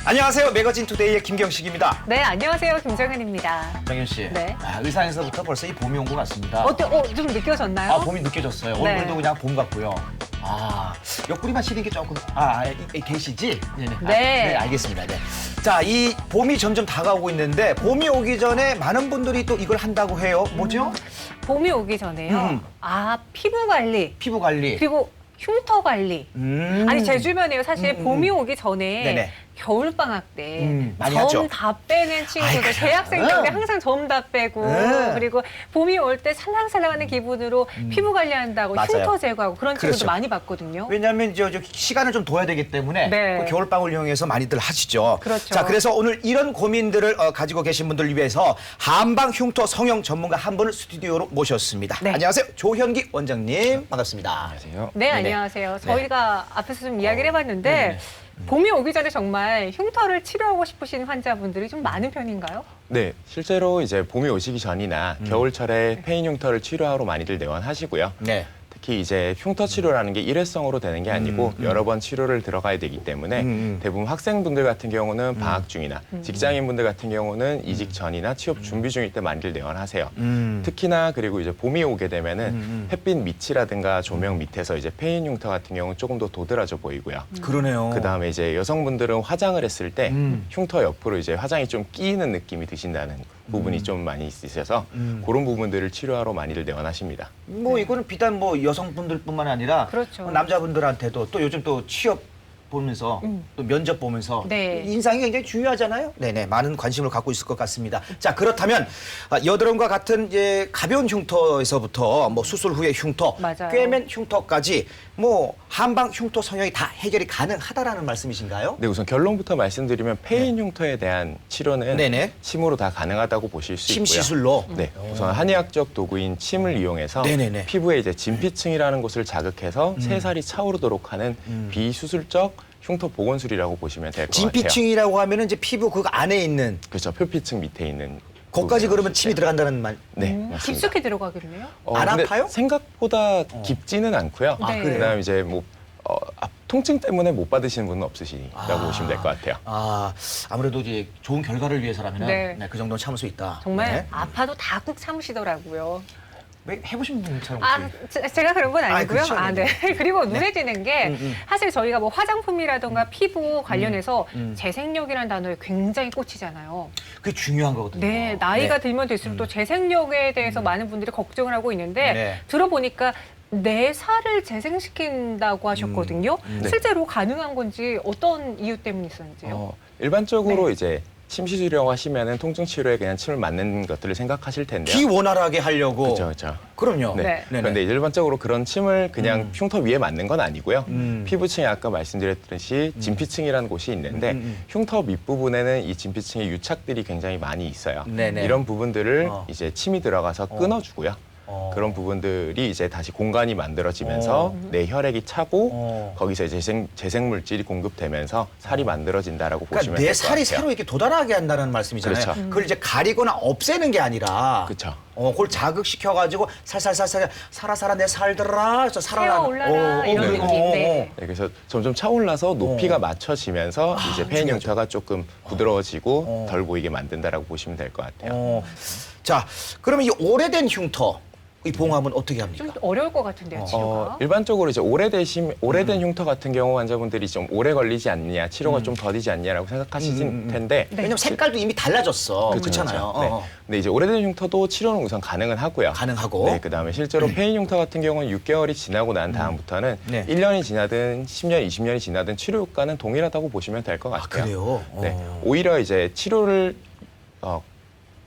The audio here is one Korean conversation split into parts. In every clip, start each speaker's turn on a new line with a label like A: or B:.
A: 안녕하세요. 매거진 투데이의 김경식입니다.
B: 네, 안녕하세요. 김정은입니다.
A: 정현 씨.
B: 네.
A: 의상에서부터 벌써 이 봄이 온 것 같습니다.
B: 좀 느껴졌나요?
A: 봄이 느껴졌어요.
B: 네.
A: 얼굴도 그냥 봄 같고요. 옆구리만 시린 게 조금, 계시지? 네네.
B: 네.
A: 네, 알겠습니다. 네. 자, 이 봄이 점점 다가오고 있는데, 봄이 오기 전에 많은 분들이 또 이걸 한다고 해요. 뭐죠?
B: 봄이 오기 전에요. 피부 관리,
A: 피부 관리.
B: 그리고 흉터 관리. 아니, 제 주변에요. 사실 봄이 오기 전에
A: 네네.
B: 겨울방학 때
A: 많이 하죠.
B: 점 다 빼는 친구들,
A: 그래요?
B: 대학생 때문에 항상 점 다 빼고 그리고 봄이 올 때 살랑살랑하는 기분으로 피부 관리한다고
A: 맞아요.
B: 흉터 제거하고 그런 친구들
A: 그렇죠.
B: 많이 봤거든요.
A: 왜냐하면 저 시간을 좀 둬야 되기 때문에
B: 네.
A: 그 겨울방을 이용해서 많이들 하시죠.
B: 그렇죠.
A: 자, 그래서 오늘 이런 고민들을 가지고 계신 분들을 위해서 한방 흉터 성형 전문가 한 분을 스튜디오로 모셨습니다.
B: 네.
A: 안녕하세요. 조현기 원장님 반갑습니다.
C: 안녕하세요.
B: 네,
A: 네네.
B: 안녕하세요. 저희가 앞에서 좀 이야기를 해봤는데
A: 네네.
B: 봄이 오기 전에 정말 흉터를 치료하고 싶으신 환자분들이 좀 많은 편인가요?
C: 네, 실제로 이제 봄이 오시기 전이나 겨울철에 페인 흉터를 치료하러 많이들 내원하시고요.
A: 네.
C: 특히 이제 흉터 치료라는 게 일회성으로 되는 게 아니고 여러 번 치료를 들어가야 되기 때문에 대부분 학생분들 같은 경우는 방학 중이나 직장인분들 같은 경우는 이직 전이나 취업 준비 중일 때 많이들 내원하세요. 특히나 그리고 이제 봄이 오게 되면은 햇빛 밑이라든가 조명 밑에서 이제 페인 흉터 같은 경우는 조금 더 도드라져 보이고요.
A: 그러네요.
C: 그다음에 이제 여성분들은 화장을 했을 때 흉터 옆으로 이제 화장이 좀 끼이는 느낌이 드신다는 부분이 좀 많이 있으셔서 그런 부분들을 치료하러 많이들 내원하십니다.
A: 이거는 비단 여성분들뿐만 아니라
B: 그렇죠.
A: 남자분들한테도 또 요즘 또 취업 보면서 또 면접 보면서
B: 네.
A: 인상이 굉장히 중요하잖아요. 네네, 많은 관심을 갖고 있을 것 같습니다. 자, 그렇다면 여드름과 같은 이제 가벼운 흉터에서부터 수술 후의 흉터,
B: 맞아요.
A: 꿰맨 흉터까지 한방 흉터 성형이 다 해결이 가능하다라는 말씀이신가요?
C: 네, 우선 결론부터 말씀드리면 페인 흉터에 대한 치료는
A: 네네.
C: 침으로 다 가능하다고 보실 수
A: 침
C: 있고요.
A: 시술로.
C: 네, 우선 한의학적 도구인 침을 이용해서
A: 네네네.
C: 피부에 이제 진피층이라는 곳을 자극해서 새살이 차오르도록 하는 비수술적 흉터 보건술이라고 보시면 될 것 같아요.
A: 진피층이라고 하면은 이제 피부 그 안에 있는
C: 그렇죠, 표피층 밑에 있는.
A: 거기까지
C: 부분이라고
A: 그러면
C: 보실
A: 침이
C: 때.
A: 들어간다는 말.
C: 네, 맞습니다.
B: 깊숙이 들어가겠네요.
A: 안
C: 근데
A: 아파요?
C: 생각보다 깊지는 않고요.
B: 네. 그래요?
C: 그다음에 이제 통증 때문에 못 받으시는 분은 없으시라고 보시면 될 것 같아요.
A: 아무래도 이제 좋은 결과를 위해서라면
B: 네.
A: 그 정도는 참을 수 있다.
B: 정말
A: 네.
B: 아파도 다 꾹 참으시더라고요.
A: 왜 해보신 분처럼
B: 제가 그런 건 아니고요.
A: 그렇죠.
B: 네. 그리고 눈에 띄는 게 사실 저희가 화장품이라던가 피부 관련해서 재생력이라는 단어에 굉장히 꽂히잖아요.
A: 그게 중요한 거거든요.
B: 네, 나이가 들면 들수록 또 재생력에 대해서 많은 분들이 걱정을 하고 있는데
A: 네.
B: 들어보니까 내 살을 재생시킨다고 하셨거든요.
C: 네.
B: 실제로 가능한 건지 어떤 이유 때문에 있었는지요?
C: 일반적으로
B: 네.
C: 이제 침 시술이라고 하시면은 통증 치료에 그냥 침을 맞는 것들을 생각하실 텐데요.
A: 기원활하게 하려고.
C: 그렇죠, 그렇죠.
A: 그럼요.
C: 네.
B: 네.
A: 네네.
C: 그런데 일반적으로 그런 침을 그냥 흉터 위에 맞는 건 아니고요. 피부층에 아까 말씀드렸듯이 진피층이라는 곳이 있는데 흉터 밑부분에는 이 진피층의 유착들이 굉장히 많이 있어요.
A: 네네.
C: 이런 부분들을 이제 침이 들어가서 끊어주고요. 그런
A: 어.
C: 부분들이 이제 다시 공간이 만들어지면서 내 혈액이 차고 거기서 이제 재생 물질이 공급되면서 살이 만들어진다라고 보시면
A: 그러니까 내
C: 될 것 같아요.
A: 살이 새로 이렇게 돋아나게 한다는 말씀이잖아요.
C: 그렇죠.
A: 그걸 이제 가리거나 없애는 게 아니라.
C: 그렇죠.
A: 그걸 자극시켜가지고 살살살살 살아 내 살들아 해서 살아나.
B: 새어 올라라 이런
C: 네.
B: 느낌. 네.
C: 네, 그래서 점점 차올라서 높이가 맞춰지면서 이제 페인
A: 중요하죠.
C: 흉터가 조금 부드러워지고 덜 보이게 만든다라고 보시면 될 것 같아요.
A: 자, 그러면 이 오래된 흉터 이 봉합은 어떻게 합니까?
B: 좀 어려울 것 같은데요, 치료가.
C: 일반적으로 이제 오래된 흉터 같은 경우 환자분들이 좀 오래 걸리지 않냐, 치료가 좀 더디지 않냐라고 생각하실 텐데.
B: 네.
A: 왜냐면 색깔도 이미 달라졌어.
C: 그렇죠,
A: 그렇잖아요.
C: 그렇죠. 네. 근데 이제 오래된 흉터도 치료는 우선 가능은 하고요.
A: 가능하고.
C: 네, 그다음에 실제로 페인 흉터 같은 경우는 6개월이 지나고 난 다음부터는
A: 네.
C: 1년이 지나든 10년, 20년이 지나든 치료 효과는 동일하다고 보시면 될 것 같아요.
A: 그래요?
C: 네. 오히려 이제 치료를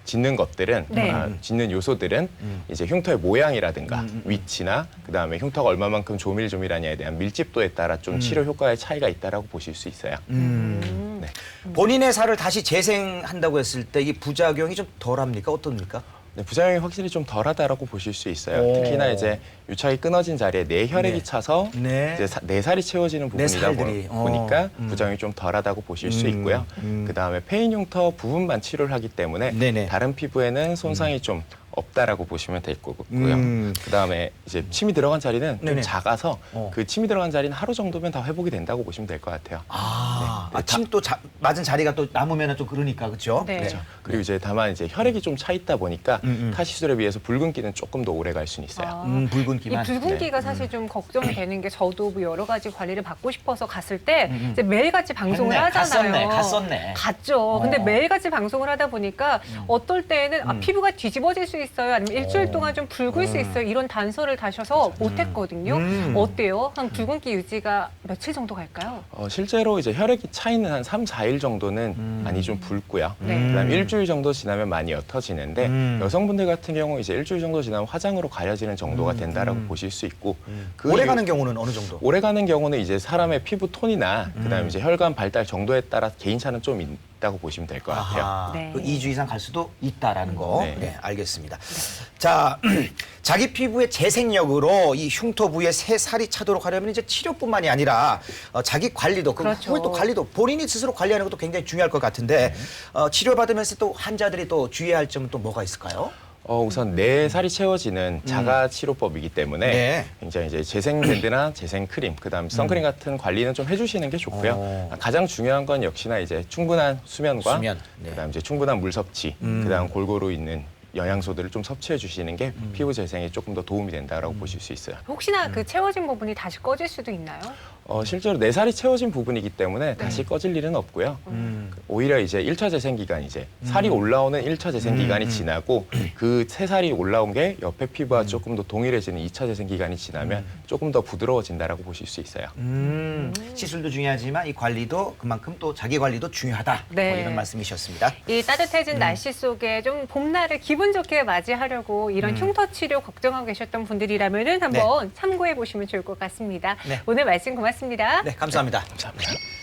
C: 짓는 것들은
B: 네.
C: 짓는 요소들은 이제 흉터의 모양이라든가 위치나 그다음에 흉터가 얼마만큼 조밀조밀하냐에 대한 밀집도에 따라 좀 치료 효과의 차이가 있다라고 보실 수 있어요. 네.
A: 본인의 살을 다시 재생한다고 했을 때 이 부작용이 좀 덜합니까? 어떻습니까?
C: 네, 부작용이 확실히 좀 덜하다라고 보실 수 있어요.
A: 오.
C: 특히나 이제 유착이 끊어진 자리에 뇌혈액이
A: 네.
C: 차서
A: 네.
C: 이제 내 살이 채워지는 부분이다
A: 살들이.
C: 보니까 부작용이 좀 덜하다고 보실 수 있고요. 그다음에 페인 흉터 부분만 치료를 하기 때문에
A: 네네.
C: 다른 피부에는 손상이 좀 없다라고 보시면 될 거고요. 그다음에 이제 침이 들어간 자리는
A: 네네.
C: 좀 작아서
A: 어.
C: 그 침이 들어간 자리는 하루 정도면 다 회복이 된다고 보시면 될 것 같아요.
A: 침 또 맞은 자리가 또 남으면 좀 그러니까 그렇죠?
B: 네.
C: 그렇죠. 그리고 이제 다만 이제 혈액이 좀 차 있다 보니까 타 시술에 비해서 붉은기는 조금 더 오래 갈 수는 있어요.
A: 붉은기만.
B: 이 붉은기가 사실 좀 걱정이 되는 게 저도 뭐 여러 가지 관리를 받고 싶어서 갔을 때 이제 매일같이 방송을
A: 갔네,
B: 하잖아요.
A: 갔었네.
B: 갔죠. 근데 매일같이 방송을 하다 보니까 어떨 때는 피부가 뒤집어질 수 있어요. 아니면 일주일 동안 좀 붉을 수 있어요. 이런 단서를 다셔서 못했거든요. 어때요? 한 붉은기 유지가 며칠 정도 갈까요?
C: 실제로 이제 혈액이 차 있는 한 3, 4일 정도는 많이 좀 붉고요.
B: 네.
C: 그다음에 일주일 정도 지나면 많이 옅어지는데 여성분들 같은 경우 이제 일주일 정도 지나면 화장으로 가려지는 정도가 된다라고 보실 수 있고 그
A: 오래 가는 경우는 어느 정도?
C: 오래 가는 경우는 이제 사람의 피부 톤이나 그다음에 이제 혈관 발달 정도에 따라 개인차는 좀 있다고 보시면 될 것 같아요.
A: 아하,
B: 네.
A: 그 2주 이상 갈 수도 있다라는 거.
C: 네.
A: 네, 알겠습니다. 자, 자기 피부의 재생력으로 이 흉터 부위에 새 살이 차도록 하려면 이제 치료뿐만이 아니라 자기 관리도,
B: 그렇죠.
A: 그걸 또 관리도 본인이 스스로 관리하는 것도 굉장히 중요할 것 같은데 치료받으면서 또 환자들이 또 주의해야 할 점은 또 뭐가 있을까요?
C: 우선 내 살이 채워지는 자가 치료법이기 때문에
A: 네.
C: 굉장히 이제 재생 밴드나 재생 크림, 그다음 선크림 같은 관리는 좀 해주시는 게 좋고요. 가장 중요한 건 역시나 이제 충분한 수면과
A: 수면, 네.
C: 그다음 이제 충분한 물 섭취, 그다음 골고루 있는 영양소들을 좀 섭취해 주시는 게 피부 재생에 조금 더 도움이 된다라고 보실 수 있어요.
B: 혹시나 그 채워진 부분이 다시 꺼질 수도 있나요?
C: 실제로 내 살이 채워진 부분이기 때문에 다시 꺼질 일은 없고요. 오히려 이제 1차 재생 기간 이제 살이 올라오는 1차 재생 기간이 지나고 그 새 살이 올라온 게 옆에 피부와 조금 더 동일해지는 2차 재생 기간이 지나면 조금 더 부드러워진다라고 보실 수 있어요.
A: 시술도 중요하지만 이 관리도 그만큼 또 자기 관리도 중요하다.
B: 네.
A: 뭐 이런 말씀이셨습니다.
B: 이 따뜻해진 날씨 속에 좀 봄날을 기분 좋게 맞이하려고 이런 흉터 치료 걱정하고 계셨던 분들이라면은 한번 참고해 보시면 좋을 것 같습니다.
A: 네.
B: 오늘 말씀 고맙습니다.
A: 네, 감사합니다.
C: 감사합니다.